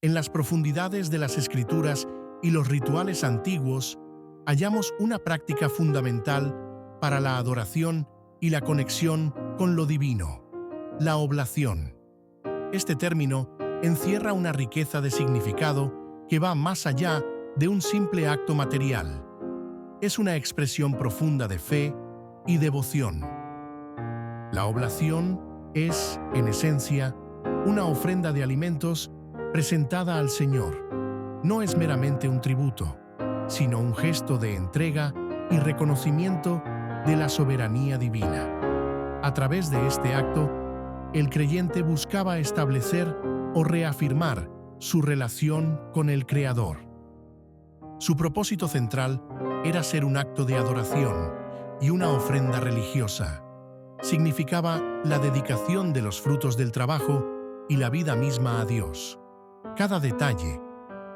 En las profundidades de las Escrituras y los rituales antiguos, hallamos una práctica fundamental para la adoración y la conexión con lo divino: la oblación. Este término encierra una riqueza de significado que va más allá de un simple acto material. Es una expresión profunda de fe y devoción. La oblación es, en esencia, una ofrenda de alimentos presentada al Señor. No es meramente un tributo, sino un gesto de entrega y reconocimiento de la soberanía divina. A través de este acto, el creyente buscaba establecer o reafirmar su relación con el Creador. Su propósito central era ser un acto de adoración y una ofrenda religiosa. Significaba la dedicación de los frutos del trabajo y la vida misma a Dios. Cada detalle,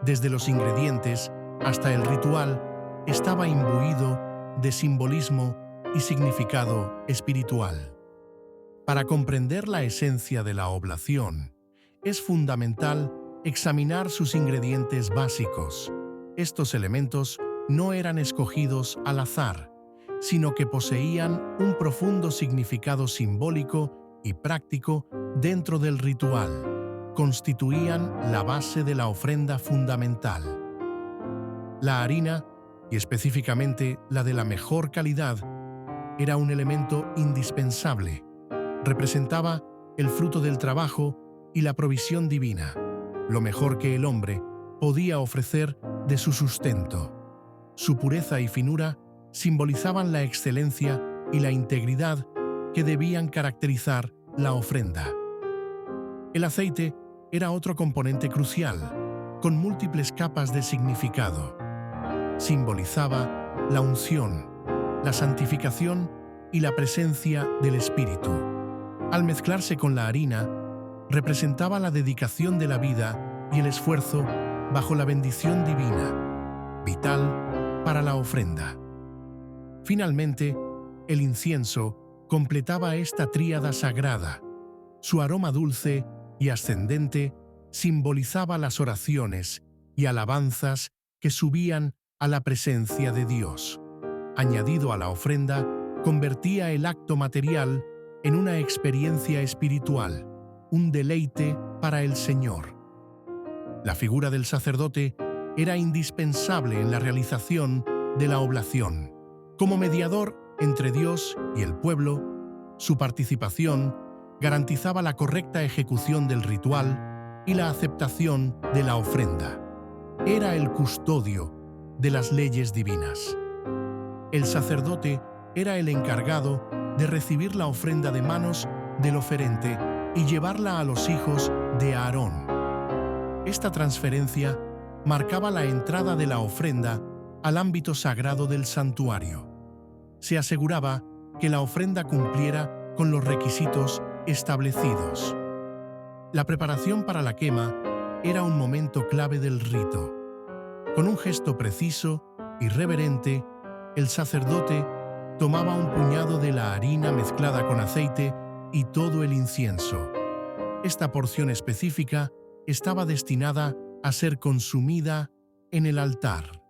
desde los ingredientes hasta el ritual, estaba imbuido de simbolismo y significado espiritual. Para comprender la esencia de la oblación, es fundamental examinar sus ingredientes básicos. Estos elementos no eran escogidos al azar, sino que poseían un profundo significado simbólico y práctico dentro del ritual. Constituían la base de la ofrenda fundamental. La harina, y específicamente la de la mejor calidad, era un elemento indispensable. Representaba el fruto del trabajo y la provisión divina, lo mejor que el hombre podía ofrecer de su sustento. Su pureza y finura simbolizaban la excelencia y la integridad que debían caracterizar la ofrenda. El aceite era otro componente crucial, con múltiples capas de significado. Simbolizaba la unción, la santificación y la presencia del Espíritu. Al mezclarse con la harina, representaba la dedicación de la vida y el esfuerzo bajo la bendición divina, vital para la ofrenda. Finalmente, el incienso completaba esta tríada sagrada. Su aroma dulce y ascendente simbolizaba las oraciones y alabanzas que subían a la presencia de Dios. Añadido a la ofrenda, convertía el acto material en una experiencia espiritual, un deleite para el Señor. La figura del sacerdote era indispensable en la realización de la oblación. Como mediador entre Dios y el pueblo, su participación garantizaba la correcta ejecución del ritual y la aceptación de la ofrenda. Era el custodio de las leyes divinas. El sacerdote era el encargado de recibir la ofrenda de manos del oferente y llevarla a los hijos de Aarón. Esta transferencia marcaba la entrada de la ofrenda al ámbito sagrado del santuario. Se aseguraba que la ofrenda cumpliera con los requisitos establecidos. La preparación para la quema era un momento clave del rito. Con un gesto preciso y reverente, el sacerdote tomaba un puñado de la harina mezclada con aceite y todo el incienso. Esta porción específica estaba destinada a ser consumida en el altar.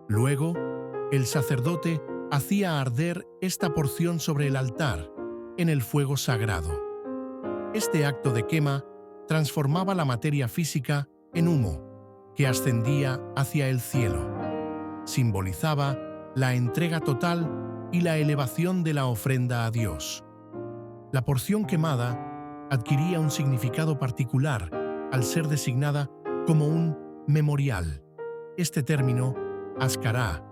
Luego, el sacerdote hacía arder esta porción sobre el altar, en el fuego sagrado. Este acto de quema transformaba la materia física en humo, que ascendía hacia el cielo. Simbolizaba la entrega total y la elevación de la ofrenda a Dios. La porción quemada adquiría un significado particular al ser designada como un memorial. Este término, ascará,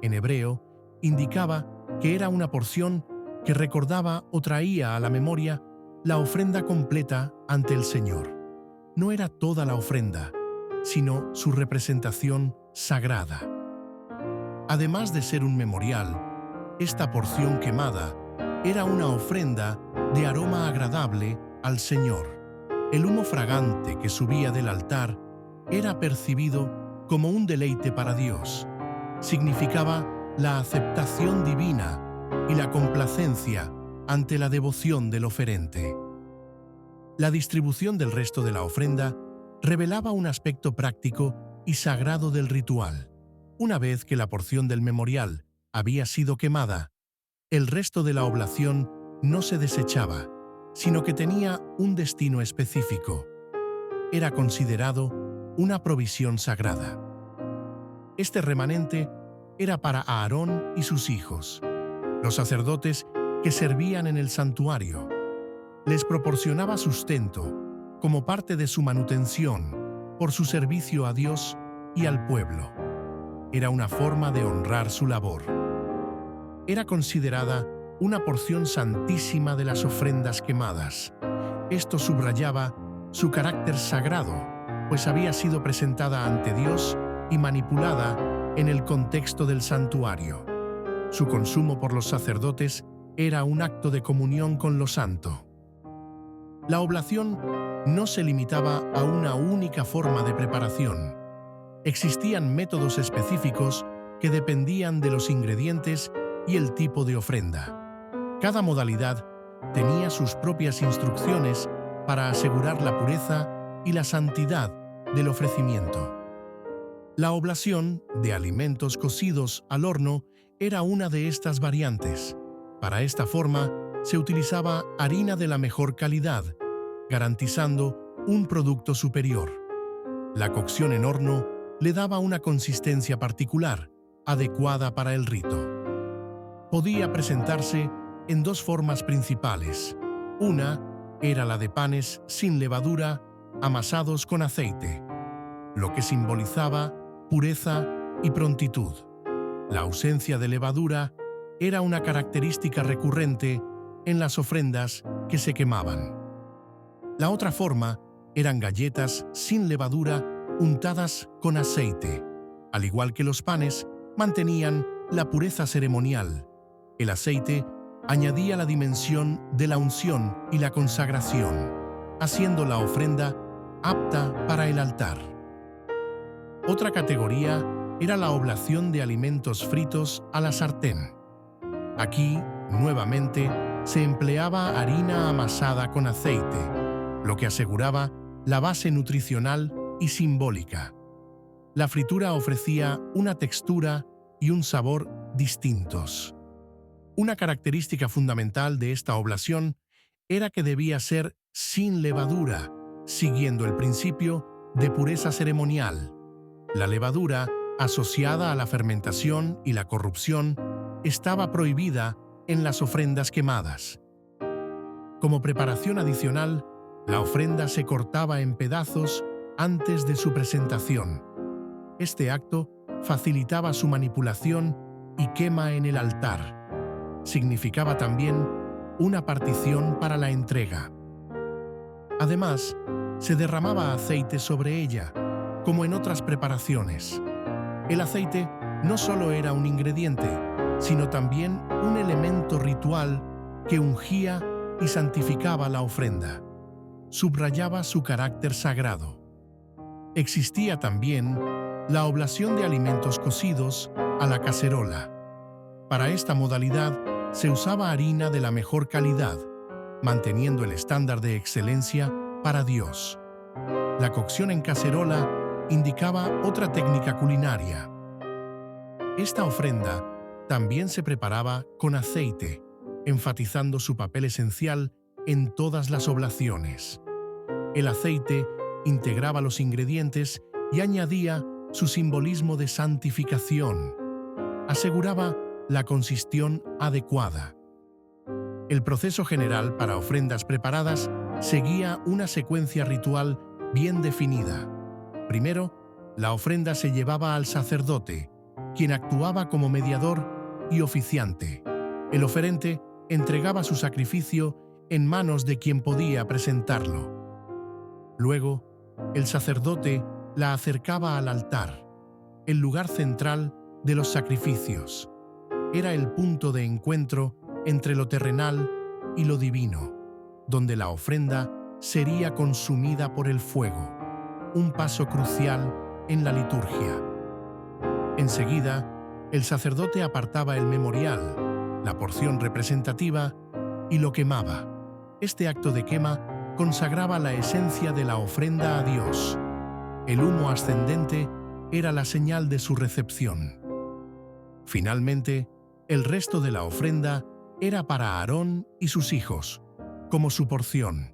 en hebreo, indicaba que era una porción que recordaba o traía a la memoria la ofrenda completa ante el Señor. No era toda la ofrenda, sino su representación sagrada. Además de ser un memorial, esta porción quemada era una ofrenda de aroma agradable al Señor. El humo fragante que subía del altar era percibido como un deleite para Dios. Significaba la aceptación divina y la complacencia ante la devoción del oferente. La distribución del resto de la ofrenda revelaba un aspecto práctico y sagrado del ritual. Una vez que la porción del memorial había sido quemada, el resto de la oblación no se desechaba, sino que tenía un destino específico. Era considerado una provisión sagrada. Este remanente era para Aarón y sus hijos, los sacerdotes que servían en el santuario. Les proporcionaba sustento como parte de su manutención por su servicio a Dios y al pueblo. Era una forma de honrar su labor. Era considerada una porción santísima de las ofrendas quemadas. Esto subrayaba su carácter sagrado, pues había sido presentada ante Dios y manipulada en el contexto del santuario. Su consumo por los sacerdotes era un acto de comunión con lo santo. La oblación no se limitaba a una única forma de preparación. Existían métodos específicos que dependían de los ingredientes y el tipo de ofrenda. Cada modalidad tenía sus propias instrucciones para asegurar la pureza y la santidad del ofrecimiento. La oblación de alimentos cocidos al horno era una de estas variantes. Para esta forma, se utilizaba harina de la mejor calidad, garantizando un producto superior. La cocción en horno le daba una consistencia particular, adecuada para el rito. Podía presentarse en dos formas principales. Una era la de panes sin levadura, amasados con aceite, lo que simbolizaba pureza y prontitud. La ausencia de levadura era una característica recurrente en las ofrendas que se quemaban. La otra forma eran galletas sin levadura untadas con aceite. Al igual que los panes, mantenían la pureza ceremonial. El aceite añadía la dimensión de la unción y la consagración, haciendo la ofrenda apta para el altar. Otra categoría era la oblación de alimentos fritos a la sartén. Aquí, nuevamente, se empleaba harina amasada con aceite, lo que aseguraba la base nutricional y simbólica. La fritura ofrecía una textura y un sabor distintos. Una característica fundamental de esta oblación era que debía ser sin levadura, siguiendo el principio de pureza ceremonial. La levadura, asociada a la fermentación y la corrupción, estaba prohibida en las ofrendas quemadas. Como preparación adicional, la ofrenda se cortaba en pedazos antes de su presentación. Este acto facilitaba su manipulación y quema en el altar. Significaba también una partición para la entrega. Además, se derramaba aceite sobre ella, como en otras preparaciones. El aceite no solo era un ingrediente, sino también un elemento ritual que ungía y santificaba la ofrenda. Subrayaba su carácter sagrado. Existía también la oblación de alimentos cocidos a la cacerola. Para esta modalidad se usaba harina de la mejor calidad, manteniendo el estándar de excelencia para Dios. La cocción en cacerola indicaba otra técnica culinaria. Esta ofrenda también se preparaba con aceite, enfatizando su papel esencial en todas las oblaciones. El aceite integraba los ingredientes y añadía su simbolismo de santificación. Aseguraba la consistión adecuada. El proceso general para ofrendas preparadas seguía una secuencia ritual bien definida. Primero, la ofrenda se llevaba al sacerdote, quien actuaba como mediador y oficiante. El oferente entregaba su sacrificio en manos de quien podía presentarlo. Luego, el sacerdote la acercaba al altar, el lugar central de los sacrificios. Era el punto de encuentro entre lo terrenal y lo divino, donde la ofrenda sería consumida por el fuego, un paso crucial en la liturgia. Enseguida, el sacerdote apartaba el memorial, la porción representativa, y lo quemaba. Este acto de quema consagraba la esencia de la ofrenda a Dios, El humo ascendente era la señal de su recepción. Finalmente, el resto de la ofrenda era para Aarón y sus hijos, como su porción.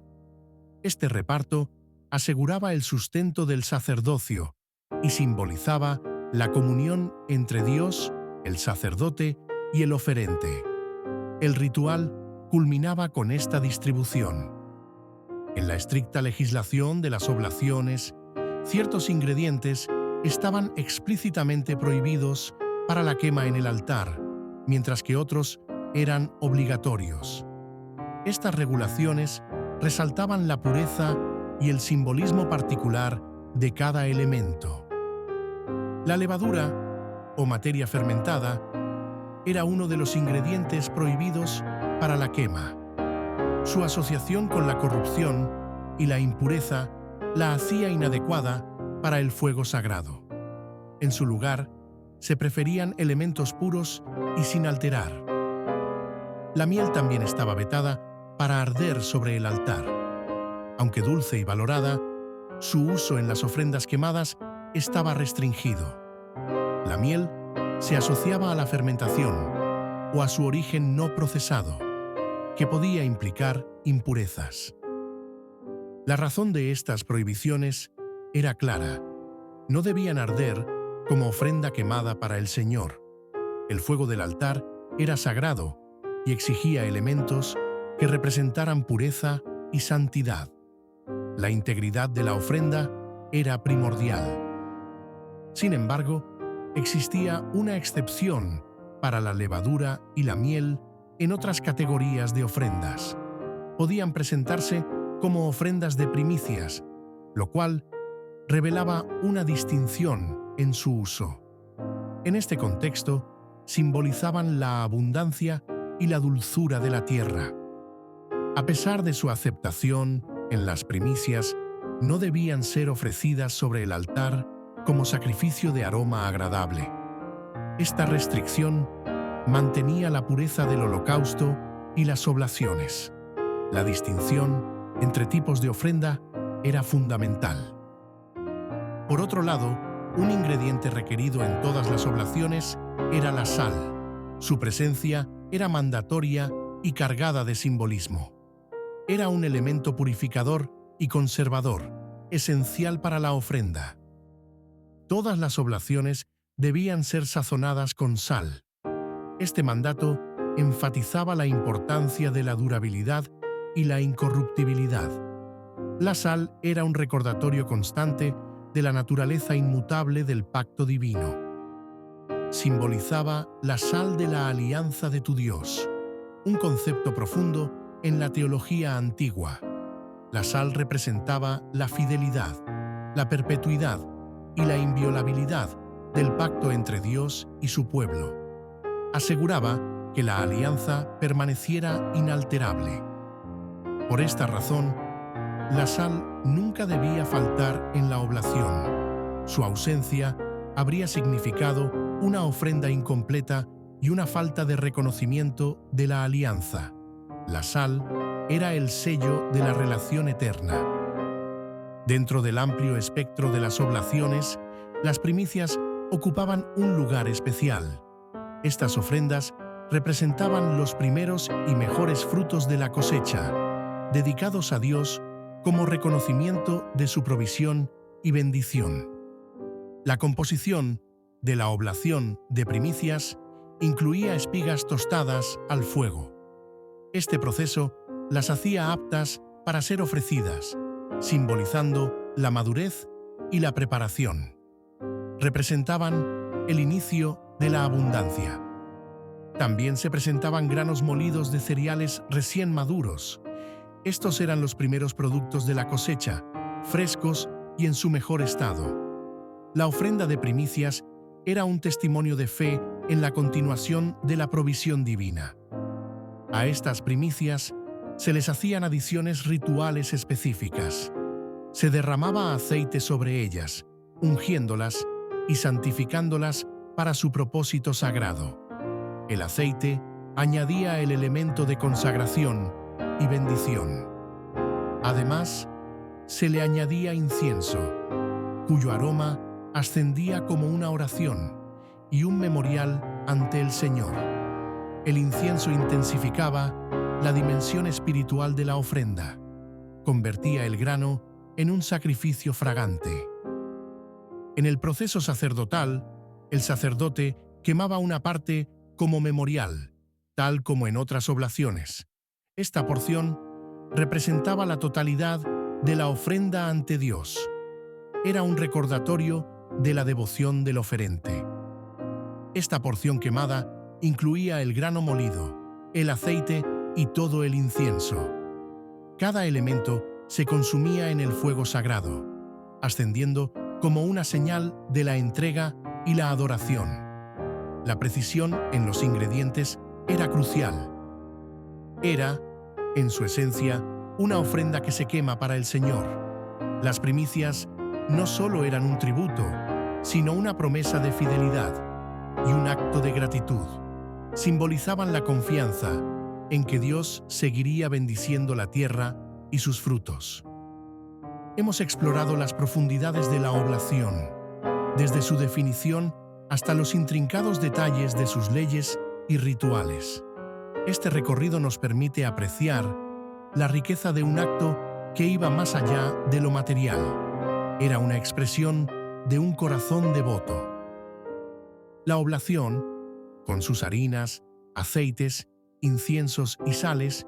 Este reparto aseguraba el sustento del sacerdocio y simbolizaba la comunión entre Dios, el sacerdote y el oferente. El ritual culminaba con esta distribución. En la estricta legislación de las oblaciones, ciertos ingredientes estaban explícitamente prohibidos para la quema en el altar, mientras que otros eran obligatorios. Estas regulaciones resaltaban la pureza y el simbolismo particular de cada elemento. La levadura, o materia fermentada, era uno de los ingredientes prohibidos para la quema. Su asociación con la corrupción y la impureza la hacía inadecuada para el fuego sagrado. En su lugar, se preferían elementos puros y sin alterar. La miel también estaba vetada para arder sobre el altar. Aunque dulce y valorada, su uso en las ofrendas quemadas estaba restringido. La miel se asociaba a la fermentación o a su origen no procesado, que podía implicar impurezas. La razón de estas prohibiciones era clara. No debían arder como ofrenda quemada para el Señor. El fuego del altar era sagrado y exigía elementos que representaran pureza y santidad. La integridad de la ofrenda era primordial. Sin embargo, existía una excepción para la levadura y la miel en otras categorías de ofrendas. Podían presentarse como ofrendas de primicias, lo cual revelaba una distinción en su uso. En este contexto, simbolizaban la abundancia y la dulzura de la tierra. A pesar de su aceptación, en las primicias no debían ser ofrecidas sobre el altar como sacrificio de aroma agradable. Esta restricción mantenía la pureza del holocausto y las oblaciones. La distinción entre tipos de ofrenda era fundamental. Por otro lado, un ingrediente requerido en todas las oblaciones era la sal. Su presencia era mandatoria y cargada de simbolismo. Era un elemento purificador y conservador, esencial para la ofrenda. Todas las oblaciones debían ser sazonadas con sal. Este mandato enfatizaba la importancia de la durabilidad y la incorruptibilidad. La sal era un recordatorio constante de la naturaleza inmutable del pacto divino. Simbolizaba la sal de la alianza de tu Dios, un concepto profundo en la teología antigua. La sal representaba la fidelidad, la perpetuidad y la inviolabilidad del pacto entre Dios y su pueblo. Aseguraba que la alianza permaneciera inalterable. Por esta razón, la sal nunca debía faltar en la oblación. Su ausencia habría significado una ofrenda incompleta y una falta de reconocimiento de la alianza. La sal era el sello de la relación eterna. Dentro del amplio espectro de las oblaciones, las primicias ocupaban un lugar especial. Estas ofrendas representaban los primeros y mejores frutos de la cosecha, dedicados a Dios como reconocimiento de su provisión y bendición. La composición de la oblación de primicias incluía espigas tostadas al fuego. Este proceso las hacía aptas para ser ofrecidas, simbolizando la madurez y la preparación. Representaban el inicio de la abundancia. También se presentaban granos molidos de cereales recién maduros. Estos eran los primeros productos de la cosecha, frescos y en su mejor estado. La ofrenda de primicias era un testimonio de fe en la continuación de la provisión divina. A estas primicias se les hacían adiciones rituales específicas. Se derramaba aceite sobre ellas, ungiéndolas y santificándolas para su propósito sagrado. El aceite añadía el elemento de consagración y bendición. Además, se le añadía incienso, cuyo aroma ascendía como una oración y un memorial ante el Señor. El incienso intensificaba la dimensión espiritual de la ofrenda, convertía el grano en un sacrificio fragante. En el proceso sacerdotal, el sacerdote quemaba una parte como memorial, tal como en otras oblaciones. Esta porción representaba la totalidad de la ofrenda ante Dios. Era un recordatorio de la devoción del oferente. Esta porción quemada incluía el grano molido, el aceite y todo el incienso. Cada elemento se consumía en el fuego sagrado, ascendiendo como una señal de la entrega y la adoración. La precisión en los ingredientes era crucial. Era, en su esencia, una ofrenda que se quema para el Señor. Las primicias no solo eran un tributo, sino una promesa de fidelidad y un acto de gratitud. Simbolizaban la confianza en que Dios seguiría bendiciendo la tierra y sus frutos. Hemos explorado las profundidades de la oblación, desde su definición hasta los intrincados detalles de sus leyes y rituales. Este recorrido nos permite apreciar la riqueza de un acto que iba más allá de lo material. Era una expresión de un corazón devoto. La oblación, con sus harinas, aceites, inciensos y sales,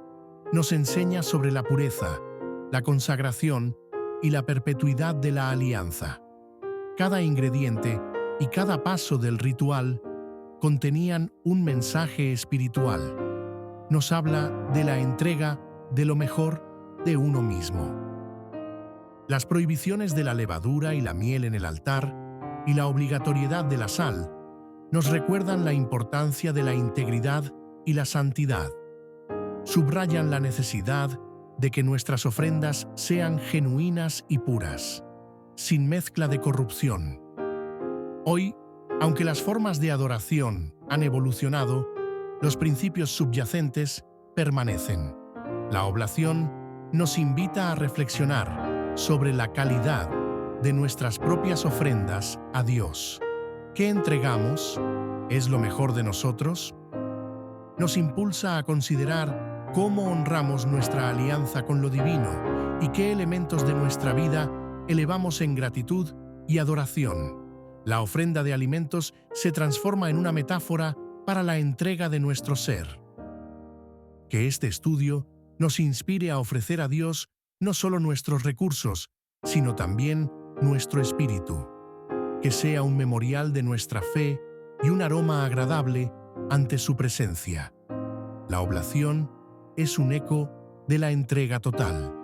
nos enseña sobre la pureza, la consagración y la perpetuidad de la alianza. Cada ingrediente y cada paso del ritual contenían un mensaje espiritual. Nos habla de la entrega de lo mejor de uno mismo. Las prohibiciones de la levadura y la miel en el altar y la obligatoriedad de la sal nos recuerdan la importancia de la integridad y la santidad. Subrayan la necesidad de que nuestras ofrendas sean genuinas y puras, sin mezcla de corrupción. Hoy, aunque las formas de adoración han evolucionado, los principios subyacentes permanecen. La oblación nos invita a reflexionar sobre la calidad de nuestras propias ofrendas a Dios. ¿Qué entregamos? ¿Es lo mejor de nosotros? Nos impulsa a considerar cómo honramos nuestra alianza con lo divino y qué elementos de nuestra vida elevamos en gratitud y adoración. La ofrenda de alimentos se transforma en una metáfora para la entrega de nuestro ser. Que este estudio nos inspire a ofrecer a Dios no solo nuestros recursos, sino también nuestro espíritu. Que sea un memorial de nuestra fe y un aroma agradable ante su presencia. La oblación es un eco de la entrega total.